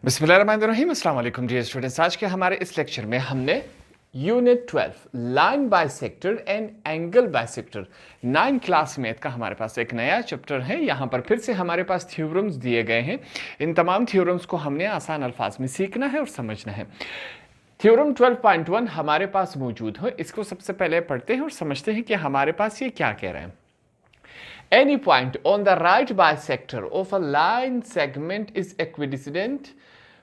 बिस्मिल्लाहिर्रहमानिर्रहीम, अस्सलाम वालेकुम डियर स्टूडेंट्स। आज के हमारे इस लेक्चर में हमने unit 12 line bisector and angle bisector 9 class math का हमारे पास एक नया चैप्टर है। यहाँ पर फिर से हमारे पास थ्योरम्स दिए गए हैं। इन तमाम थ्योरम्स को हमने आसान अल्फाज में सीखना है और समझना है। थ्योरम 12.1 हमारे पास मौजूद है। इसको सबसे पहले पढ़ते हैं और समझते हैं कि हमारे पास ये क्या कह रहे हैं। Any point on the right bisector of a line segment is equidistant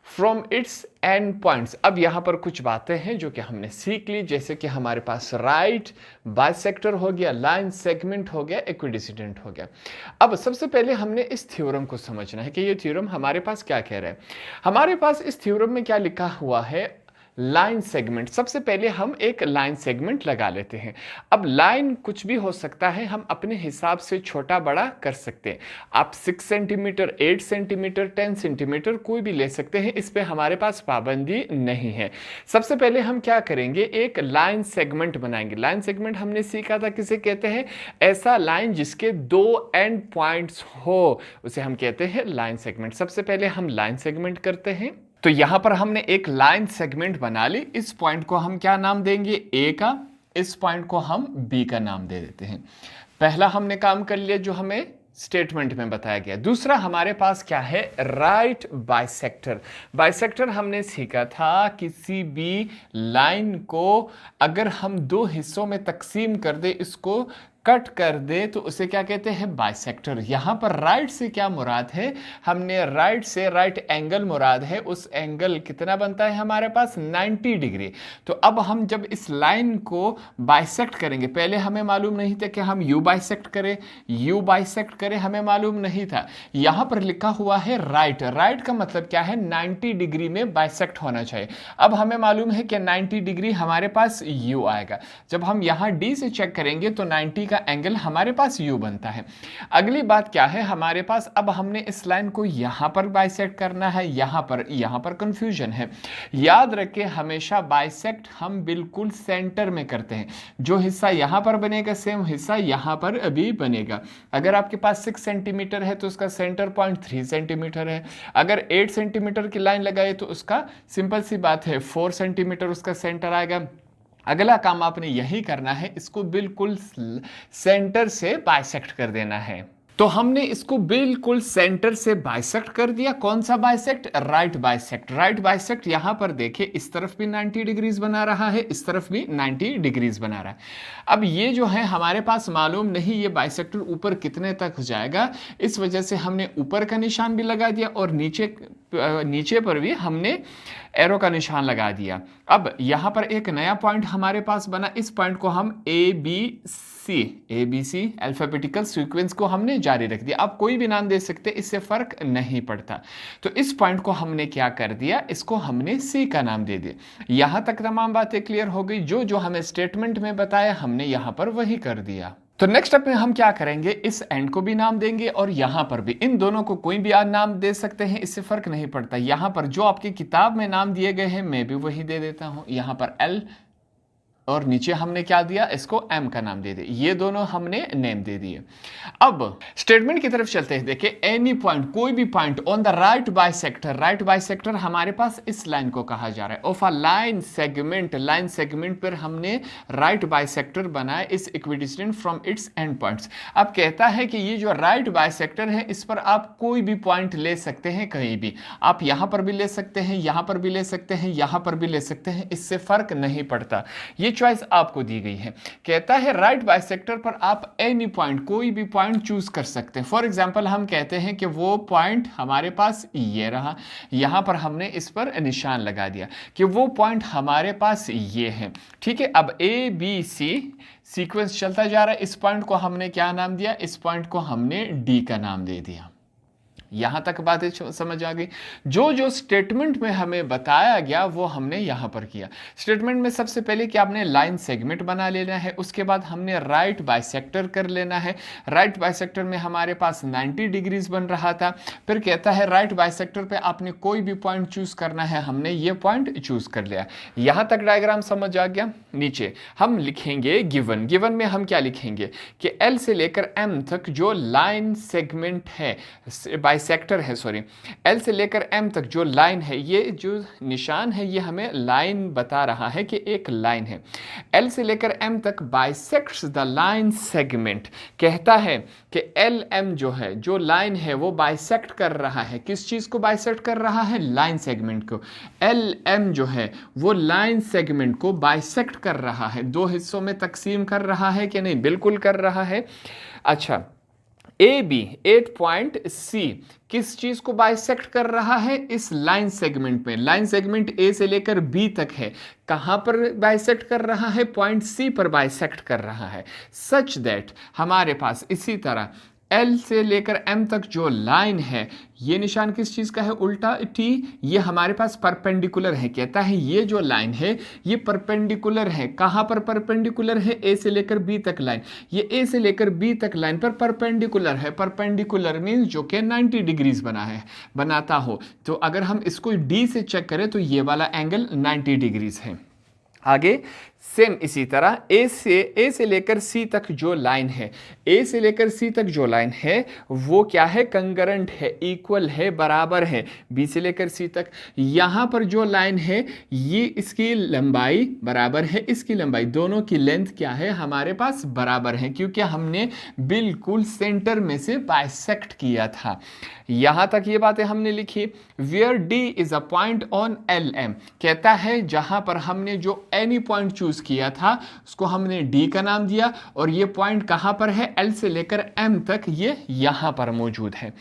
from its end points। अब यहां पर कुछ बातें हैं जो कि हमने सीख ली, जैसे कि हमारे पास राइट बाइसेक्टर हो गया, लाइन सेगमेंट हो गया, इक्विडिस्टेंट हो गया। अब सबसे पहले हमने इस थ्योरम को समझना है कि ये थ्योरम हमारे पास क्या कह रहा है। हमारे पास इस थ्योरम में क्या लिखा हुआ है, लाइन सेगमेंट। सबसे पहले हम एक लाइन सेगमेंट लगा लेते हैं। अब लाइन कुछ भी हो सकता है, हम अपने हिसाब से छोटा बड़ा कर सकते हैं। आप 6 सेंटीमीटर, 8 सेंटीमीटर, 10 सेंटीमीटर कोई भी ले सकते हैं, इस पे हमारे पास पाबंदी नहीं है। सबसे पहले हम क्या करेंगे, एक लाइन सेगमेंट बनाएंगे। लाइन सेगमेंट हमने सीखा था किसे कहते हैं, ऐसा लाइन जिसके 2 एंड पॉइंट्स हो उसे हम कहते हैं लाइन सेगमेंट। सबसे पहले हम लाइन सेगमेंट करते हैं। तो यहां पर हमने एक लाइन सेगमेंट बना ली। इस पॉइंट को हम क्या नाम देंगे, ए का। इस पॉइंट को हम बी का नाम दे देते हैं। पहला हमने काम कर लिया जो हमें स्टेटमेंट में बताया गया। दूसरा हमारे पास क्या है, राइट बाइसेक्टर। बाइसेक्टर हमने सीखा था, किसी भी लाइन को अगर हम 2 हिस्सों में तकसीम कर दे, इसको कट कर दे, तो उसे क्या कहते हैं, बाइसेक्टर। यहां पर राइट से क्या मुराद है, हमने राइट से राइट एंगल मुराद है। उस एंगल कितना बनता है हमारे पास, 90 डिग्री। तो अब हम जब इस लाइन को बाइसेक्ट करेंगे, पहले हमें मालूम नहीं था कि हम यू बाइसेक्ट करें, यू बाइसेक्ट करें, हमें मालूम नहीं था। यहां पर लिखा हुआ है राइट। राइट का मतलब क्या है, 90 डिग्री में बाइसेक्ट होना चाहिए। अब हमें मालूम है कि 90 डिग्री हमारे पास यू आएगा। जब हम यहां डी से चेक करेंगे तो 90 का एंगल हमारे पास यू बनता है। अगली बात क्या है हमारे पास, अब हमने इस लाइन को यहां पर बाइसेक्ट करना है, यहां पर कंफ्यूजन है। याद रखें, हमेशा बाइसेक्ट हम बिल्कुल सेंटर में करते हैं। जो हिस्सा यहां पर बनेगा, सेम हिस्सा यहां पर अभी बनेगा। अगर आपके पास 6 सेंटीमीटर है तो उसका सेंटर पॉइंट 3 सेंटीमीटर है। अगर 8 सेंटीमीटर की लाइन लगाए तो उसका सिंपल सी बात है 4 सेंटीमीटर उसका सेंटर आएगा। अगला काम आपने यही करना है, इसको बिल्कुल सेंटर से बाइसेक्ट कर देना है। तो हमने इसको बिल्कुल सेंटर से बाइसेक्ट कर दिया। कौन सा bisect, right bisect. Right bisect यहां पर देखिए, इस तरफ भी 90 डिग्रीज बना रहा है, इस तरफ भी 90 डिग्रीज बना रहा है। अब ये जो है हमारे पास मालूम नहीं ये बाइसेक्टर ऊपर कितने तक जाएगा, इस वजह से हमने ऊपर का निशान भी लगा दिया और नीचे पर भी हमने एरो का निशान लगा दिया। अब यहां पर एक नया पॉइंट हमारे पास बना। इस पॉइंट को हम A B C alphabetical sequence को हमने जारी रख दिया। आप कोई भी नाम दे सकते, इससे फर्क नहीं पड़ता। तो इस पॉइंट को हमने क्या कर दिया, इसको हमने सी का नाम दे दिया। यहां तक तमाम बातें क्लियर हो गई। जो हमें स्टेटमेंट में बताया हमने यहां पर वही कर दिया। तो नेक्स्ट स्टेप में हम क्या करेंगे, इस एंड को भी नाम देंगे और यहां पर भी। इन दोनों को कोई भी नाम दे सकते हैं, इससे फर्क नहीं पड़ता। यहां पर जो आपकी किताब में नाम दिए गए हैं मैं भी वही दे देता हूं। यहां पर एल और नीचे हमने क्या दिया, इसको एम का नाम दे दिया। ये दोनों हमने नेम दे दिए। अब स्टेटमेंट की तरफ चलते हैं। देखिए, एनी पॉइंट, कोई भी point on the right bisector. Right bisector हमारे पास इस लाइन को कहा जा रहा है। Of a line segment, line segment पर हमने राइट बाइसेक्टर बनाया इस equidistant from its and points. अब कहता है कि ये जो राइट बाइसेक्टर है, इस पर आप कोई भी पॉइंट ले सकते हैं, कहीं भी। आप यहां पर भी ले सकते हैं, यहां पर भी ले सकते हैं, यहां पर भी ले सकते हैं, इससे फर्क नहीं पड़ता। ये चॉइस आपको दी गई है। कहता है राइट बाइसेक्टर पर आप एनी पॉइंट, कोई भी पॉइंट चूज कर सकते हैं। फॉर एग्जांपल हम कहते हैं कि वो पॉइंट हमारे पास ये रहा, यहां पर हमने इस पर निशान लगा दिया कि वो पॉइंट हमारे पास ये है। ठीक है, अब ए बी सी सीक्वेंस चलता जा रहा है। इस पॉइंट को हमने क्या नाम दिया, इस पॉइंट को हमने डी का नाम दे दिया। यहां तक बातें समझ आ गई। जो स्टेटमेंट में हमें बताया गया वो हमने यहां पर किया। स्टेटमेंट में सबसे पहले कि आपने लाइन सेगमेंट बना लेना है, उसके बाद हमने राइट बाइसेक्टर कर लेना है। राइट बाइसेक्टर में हमारे पास 90 डिग्रीज बन रहा था। फिर कहता है राइट बाइसेक्टर पे आपने कोई भी पॉइंट चूज करना है, हमने ये पॉइंट चूज कर लिया। यहां तक डायग्राम समझ आ गया। नीचे हम लिखेंगे गिवन। गिवन में हम क्या लिखेंगे कि एल से लेकर एम तक जो लाइन सेगमेंट है, बाइसेक्टर है, सॉरी, एल से लेकर एम तक जो लाइन है, ये जो निशान है ये हमें लाइन बता रहा है कि एक लाइन है। एल से लेकर एम तक बाइसेक्ट्स द लाइन सेगमेंट, कहता है कि एल एम जो है, जो लाइन है वो बाइसेक्ट कर रहा है। किस चीज़ को बाइसेक्ट कर रहा है? लाइन सेगमेंट को। एल एम जो है वो लाइन सेगमेंट को बाइसेक्ट कर रहा है, दो हिस्सों में तकसीम कर रहा है कि नहीं? बिल्कुल कर रहा है। अच्छा, ए बी 8 पॉइंट सी किस चीज को बाइसेक्ट कर रहा है? इस लाइन सेगमेंट में। लाइन सेगमेंट ए से लेकर बी तक है, कहां पर बाइसेक्ट कर रहा है? पॉइंट सी पर बाइसेक्ट कर रहा है। सच दैट हमारे पास इसी तरह एल से लेकर एम तक जो लाइन है, ये निशान किस चीज़ का है? उल्टा टी, ये हमारे पास परपेंडिकुलर है। कहता है ये जो लाइन है ये परपेंडिकुलर है। कहाँ पर परपेंडिकुलर है? ए से लेकर बी तक लाइन। ये ए से लेकर बी तक लाइन पर परपेंडिकुलर है। परपेंडिकुलर मीन्स जो कि 90 डिग्रीज बनाता हो। तो अगर हम इसको डी से चेक करें तो ये वाला एंगल 90 डिग्रीज है। आगे सेम इसी तरह ए से लेकर सी तक जो लाइन है, ए से लेकर सी तक जो लाइन है वो क्या है? कंकरेंट है, इक्वल है, बराबर है। बी से लेकर सी तक यहाँ पर जो लाइन है ये इसकी लंबाई बराबर है, इसकी लंबाई, दोनों की लेंथ क्या है? हमारे पास बराबर है, क्योंकि हमने बिल्कुल सेंटर में से बाइसेक्ट किया था। यहाँ तक ये बातें हमने लिखी। Where D is a point on L M, कहता है जहाँ पर हमने जो एनी पॉइंट चूज किया था उसको हमने डी का नाम दिया, और ये पॉइंट कहां पर है? एल से लेकर एम तक ये यहां पर मौजूद है।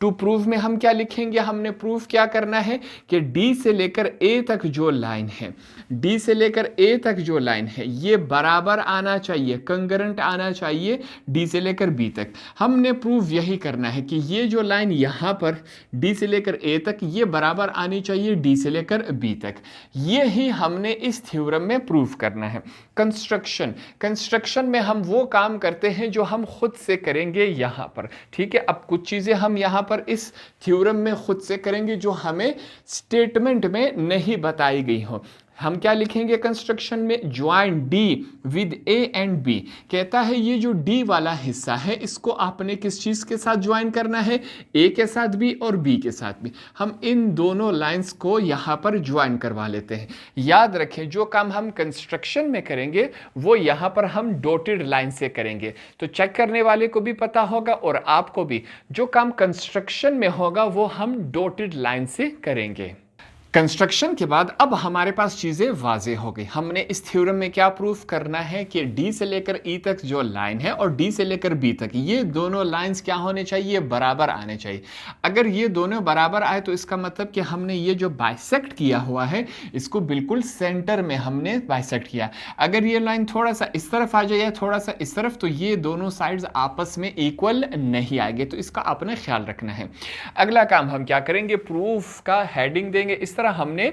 टू प्रूव में हम क्या लिखेंगे? हमने प्रूफ क्या करना है कि डी से लेकर ए तक जो लाइन है, डी से लेकर ए तक जो लाइन है ये बराबर आना चाहिए, कंकरेंट आना चाहिए डी से लेकर बी तक। हमने प्रूफ यही करना है कि ये जो लाइन यहां पर डी से लेकर ए तक ये बराबर आनी चाहिए डी से लेकर बी तक। ये ही हमने इस थ्योरम में प्रूफ करना है। कंस्ट्रक्शन में हम वो काम करते हैं जो हम खुद से करेंगे यहां पर, ठीक है। अब कुछ चीजें हम यहां पर इस थ्योरम में खुद से करेंगे जो हमें स्टेटमेंट में नहीं बताई गई हो। हम क्या लिखेंगे कंस्ट्रक्शन में? Join D with A and B, कहता है ये जो डी वाला हिस्सा है इसको आपने किस चीज के साथ ज्वाइन करना है? ए के साथ भी और बी के साथ भी। हम इन दोनों लाइंस को यहां पर ज्वाइन करवा लेते हैं। याद रखें जो काम हम कंस्ट्रक्शन में करेंगे वो यहां पर हम डॉटेड लाइन से करेंगे, तो चेक करने वाले को भी पता होगा और आपको भी। जो काम कंस्ट्रक्शन में होगा वो हम डॉटेड लाइन से करेंगे। कंस्ट्रक्शन के बाद अब हमारे पास चीजें वाज़ेह हो गई। हमने इस थ्योरम में क्या प्रूफ करना है कि डी से लेकर ई तक जो लाइन है और डी से लेकर बी तक ये दोनों लाइंस क्या होने चाहिए? बराबर आने चाहिए। अगर ये दोनों बराबर आए तो इसका मतलब कि हमने ये जो बाइसेक्ट किया हुआ है इसको बिल्कुल सेंटर में हमने बाइसेक्ट किया। अगर ये लाइन थोड़ा सा इस तरफ आ जाए या थोड़ा सा इस तरफ तो ये दोनों साइड्स आपस में इक्वल नहीं आएंगे, तो इसका अपने ख्याल रखना है। अगला काम हम क्या करेंगे? प्रूफ का हेडिंग देंगे। इस हमने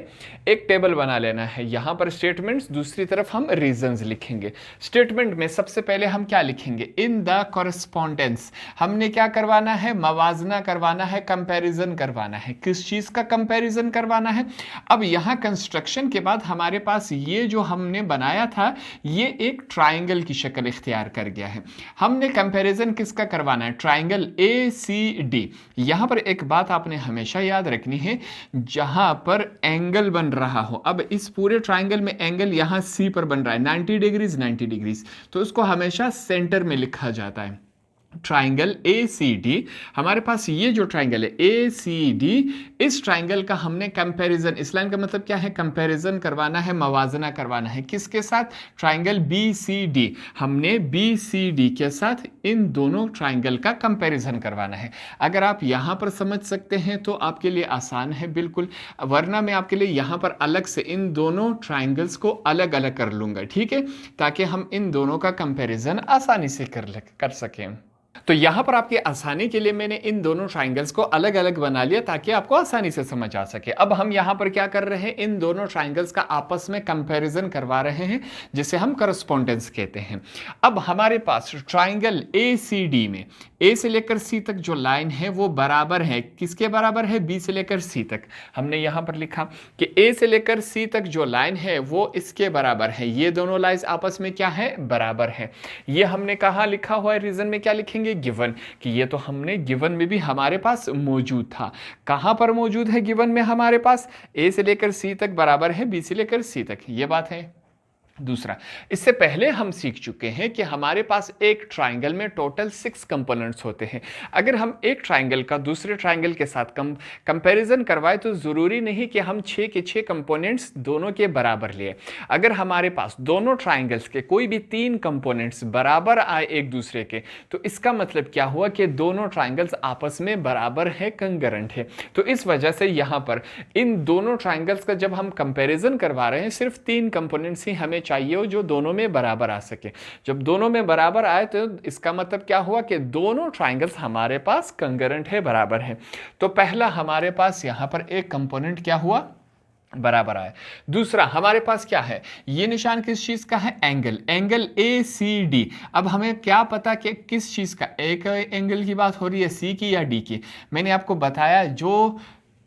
एक टेबल बना लेना है, यहां पर स्टेटमेंट्स, दूसरी तरफ हम रीजंस लिखेंगे। स्टेटमेंट में सबसे पहले हम क्या लिखेंगे? In the correspondence. हमने क्या करवाना है? मवाजना करवाना है, कंपैरिजन करवाना है। किस चीज का कंपैरिजन करवाना है? अब यहां कंस्ट्रक्शन के बाद हमारे पास ये जो हमने बनाया था ये एक ट्राइंगल की शक्ल इख्तियार कर गया है। हमने कंपैरिजन किसका करवाना है? Triangle ACD। यहां पर एक बात आपने हमेशा याद रखनी है, जहां पर एंगल बन रहा हो, अब इस पूरे ट्राइंगल में एंगल यहां सी पर बन रहा है 90 डिग्रीज 90 डिग्रीज, तो इसको हमेशा सेंटर में लिखा जाता है। ट्राइंगल ACD, हमारे पास ये जो ट्राइंगल है ACD, इस ट्राइंगल का हमने कंपैरिजन, इस लाइन का मतलब क्या है? कंपैरिजन करवाना है, मवाजना करवाना है। किसके साथ? Triangle BCD। हमने BCD के साथ इन दोनों ट्राइंगल का कंपैरिजन करवाना है। अगर आप यहां पर समझ सकते हैं तो आपके लिए आसान है बिल्कुल, वरना मैं आपके लिए यहां पर अलग से इन दोनों ट्राइंगल्स को अलग अलग कर लूंगा, ठीक है, ताकि हम इन दोनों का कंपैरिजन आसानी से कर सकें। तो यहां पर आपकी आसानी के लिए मैंने इन दोनों ट्राइंगल्स को अलग अलग बना लिया ताकि आपको आसानी से समझ आ सके। अब हम यहां पर क्या कर रहे हैं? इन दोनों ट्राइंगल्स का आपस में कंपैरिजन करवा रहे हैं, जिसे हम कॉरेस्पॉन्डेंस कहते हैं। अब हमारे पास ट्राइंगल ACD में ए से लेकर सी तक जो लाइन है वो बराबर है, किसके बराबर है? बी से लेकर सी तक। हमने यहां पर लिखा कि ए से लेकर सी तक जो लाइन है वो इसके बराबर है। ये दोनों लाइंस आपस में क्या है? बराबर है। ये हमने कहा लिखा हुआ है, रीजन में क्या लिखेंगे? लिखेंगे गिवन, कि ये तो हमने गिवन में भी हमारे पास मौजूद था। कहाँ पर मौजूद है गिवन में हमारे पास? ए से लेकर सी तक बराबर है बी से लेकर सी तक, ये बात है। दूसरा, इससे पहले हम सीख चुके हैं कि हमारे पास एक ट्राइंगल में टोटल 6 कंपोनेंट्स होते हैं। अगर हम एक ट्राइंगल का दूसरे ट्राइंगल के साथ कंपैरिजन करवाएं तो ज़रूरी नहीं कि हम 6 के 6 कंपोनेंट्स दोनों के बराबर लिए। अगर हमारे पास दोनों ट्राइंगल्स के कोई भी 3 कंपोनेंट्स बराबर आए एक दूसरे के, तो इसका मतलब क्या हुआ कि दोनों ट्राइंगल्स आपस में बराबर है, कंकरेंट है। तो इस वजह से यहाँ पर इन दोनों ट्राइंगल्स का जब हम कंपैरिजन करवा रहे हैं, सिर्फ 3 कंपोनेंट्स ही हमें चाहिए हो जो दोनों में बराबर आ सके। जब दोनों में बराबर आए तो इसका मतलब क्या हुआ कि दोनों ट्राइंगल्स हमारे पास कंकरेंट है, बराबर है। तो पहला हमारे पास यहां पर एक कंपोनेंट क्या हुआ? बराबर आया। दूसरा हमारे पास क्या है? ये निशान किस चीज का है? Angle, angle A C D. अब हमें क्या पता कि किस चीज का? एक एंगल की बात हो रही है, सी की या डी की? मैंने आपको बताया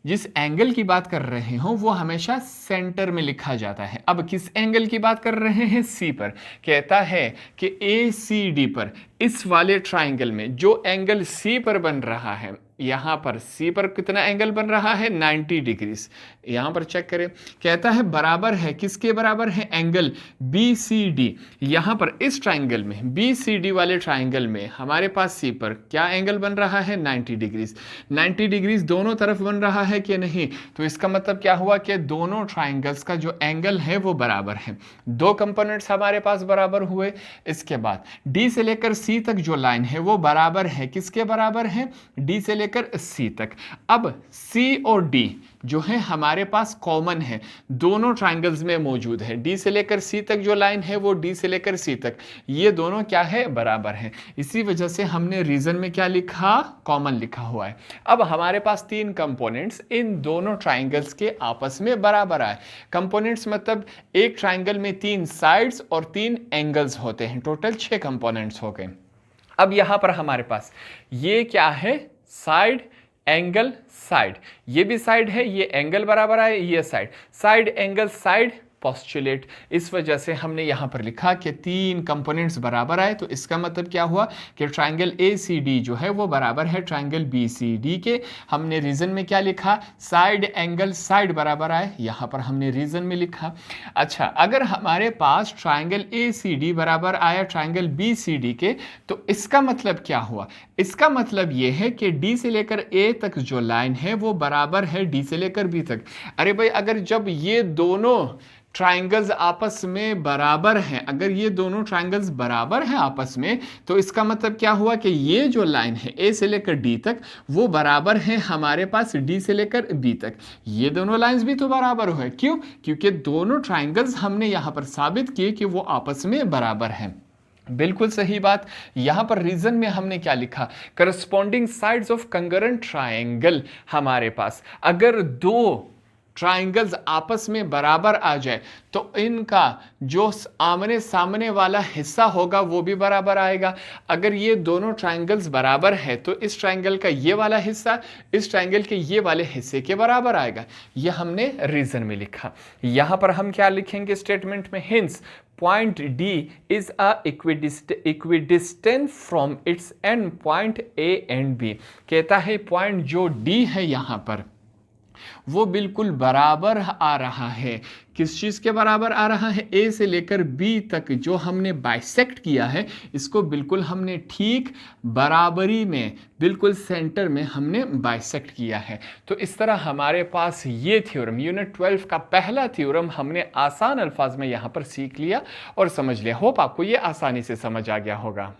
जिस एंगल की बात कर रहे हो वो हमेशा सेंटर में लिखा जाता है। अब किस एंगल की बात कर रहे हैं? सी पर। कहता है कि ए सी डी पर, इस वाले ट्राइंगल में जो एंगल सी पर बन रहा है, यहां पर सी पर कितना एंगल बन रहा है? 90 डिग्रीज। यहां पर चेक करें, कहता है बराबर है, किसके बराबर है? Angle B C D. यहां पर इस ट्राइंगल में, बी सी डी वाले ट्राइंगल में हमारे पास सी पर क्या एंगल बन रहा है? 90 डिग्रीज। 90 डिग्रीज दोनों तरफ बन रहा है कि नहीं? तो इसका मतलब क्या हुआ कि दोनों ट्राइंगल्स का जो एंगल है वो बराबर है। 2 कंपोनेंट्स हमारे पास बराबर हुए। इसके बाद डी से लेकर सी तक जो लाइन है वो बराबर है, किसके बराबर है? डी से लेकर सी तक। अब सी और डी जो है हमारे पास कॉमन है, दोनों ट्राइंगल्स में मौजूद है। डी से लेकर सी तक जो लाइन है वो डी से लेकर सी तक, ये दोनों क्या है? बराबर है। इसी वजह से हमने रीजन में क्या लिखा? कॉमन लिखा हुआ है। अब हमारे पास 3 कंपोनेंट्स इन दोनों ट्राइंगल्स के आपस में बराबर आए। कंपोनेंट्स मतलब एक ट्राइंगल में 3 साइड्स और 3 एंगल्स होते हैं, टोटल 6 कंपोनेंट्स हो गए। अब यहां पर हमारे पास ये क्या है? Side, angle, side. ये भी साइड है, ये एंगल बराबर आए, ये side, side angle side postulate. इस वजह से हमने यहां पर लिखा कि 3 कंपोनेंट्स बराबर आए। तो इसका मतलब क्या हुआ कि ट्राइंगल ए सी डी जो है वो बराबर है ट्राइंगल बी सी डी के। हमने रीजन में क्या लिखा? साइड एंगल साइड बराबर आए, यहां पर हमने रीजन में लिखा। अच्छा, अगर हमारे पास ट्राइंगल ए सी डी बराबर आया ट्राइंगल बी सी डी के, तो इसका मतलब क्या हुआ? इसका मतलब यह है कि डी से लेकर ए तक जो लाइन है वो बराबर है डी से लेकर बी तक। अरे भाई, अगर जब ये दोनों ट्राइंगल्स आपस में बराबर हैं, अगर ये दोनों ट्राइंगल्स बराबर हैं आपस में, तो इसका मतलब क्या हुआ कि ये जो लाइन है ए से लेकर डी तक वो बराबर है हमारे पास डी से लेकर बी तक। ये दोनों लाइंस भी तो बराबर हुए। क्यों? क्योंकि दोनों ट्राइंगल्स हमने यहां पर साबित किए कि वो आपस में बराबर हैं। बिल्कुल सही बात। यहां पर रीजन में हमने क्या लिखा? Corresponding sides of concurrent triangle. हमारे पास अगर 2 ट्राइंगल्स आपस में बराबर आ जाए तो इनका जो आमने सामने वाला हिस्सा होगा वो भी बराबर आएगा। अगर ये दोनों ट्राइंगल्स बराबर है तो इस ट्राइंगल का ये वाला हिस्सा इस ट्राइंगल के ये वाले हिस्से के बराबर आएगा। ये हमने रीजन में लिखा। यहां पर हम क्या लिखेंगे स्टेटमेंट में? Hints point D is a equidistant from its end point A and B। कहता है पॉइंट जो D है यहां पर वो बिल्कुल बराबर आ रहा है। किस चीज के बराबर आ रहा है? ए से लेकर बी तक जो हमने बाइसेक्ट किया है इसको बिल्कुल हमने ठीक बराबरी में, बिल्कुल सेंटर में हमने बाइसेक्ट किया है। तो इस तरह हमारे पास ये थ्योरम, यूनिट 12 का पहला थ्योरम हमने आसान अल्फाज में यहां पर सीख लिया और समझ लिया। होप आपको ये आसानी से समझ आ गया होगा।